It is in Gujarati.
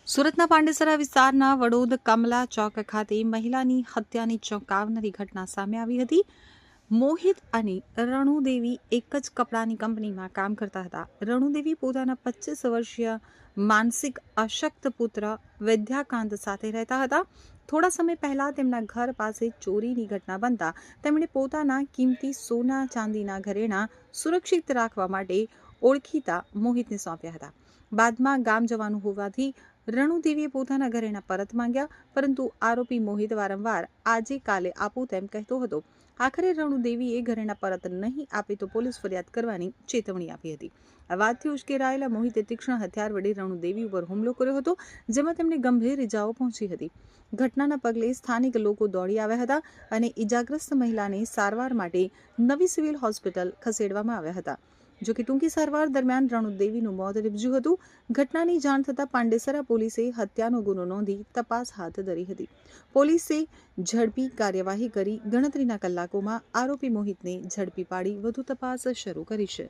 સુરતના પાંડેસરા વિસ્તારના વડોદ કમલા ચોક ખાતે મહિલાની હત્યાની ચોંકાવનારી ઘટના સામે આવી હતી. મોહિત અને રણુદેવી એક જ કપડાની કંપનીમાં કામ કરતા હતા. રણુદેવી પોતાના 25 વર્ષીય માનસિક અશક્ત પુત્ર વિદ્યાકાંત સાથે રહેતા હતા. થોડા સમય પહેલા તેમના ઘર પાસે ચોરીની ઘટના બનતા તેમણે પોતાના કિંમતી સોના ચાંદીના ઘરેણા સુરક્ષિત રાખવા માટે ઓળખીતા મોહિતને સોંપ્યા હતા. બાદમાં ગામ જવાનું હોવાથી રણુદેવીએ પોતાના ઘરેણા પરત માંગ્યા, પરંતુ આરોપી મોહિત વારંવાર આજે કાલે આપો તેમ કહેતો હતો. આખરે રણુદેવીએ ઘરેણા પરત નહીં આપે તો પોલીસ ફરિયાદ કરવાની ચેતવણી આપી હતી. આ વાતથી ઉશ્કેરાયેલા મોહિતે તીક્ષ્ણ હથિયાર વડે રણુદેવી ઉપર હુમલો કર્યો હતો, જેમાં તેમને ગંભીર ઇજાઓ પહોંચી હતી. ઘટનાના પગલે સ્થાનિક લોકો દોડી આવ્યા હતા અને ઇજાગ્રસ્ત મહિલાને સારવાર માટે નવી સિવિલ હોસ્પિટલ ખસેડવામાં આવ્યા હતા. જોકે ટૂંકી સારવાર દરમિયાન રણુદેવીનું મોત નીપજ્યું હતું. ઘટનાની જાણ થતાં પાંડેસરા પોલીસે હત્યાનો ગુનો નોંધી તપાસ હાથ ધરી હતી. પોલીસે ઝડપી કાર્યવાહી કરી ગણતરીના કલાકોમાં આરોપી મોહિતને ઝડપી પાડી વધુ તપાસ શરૂ કરી છે.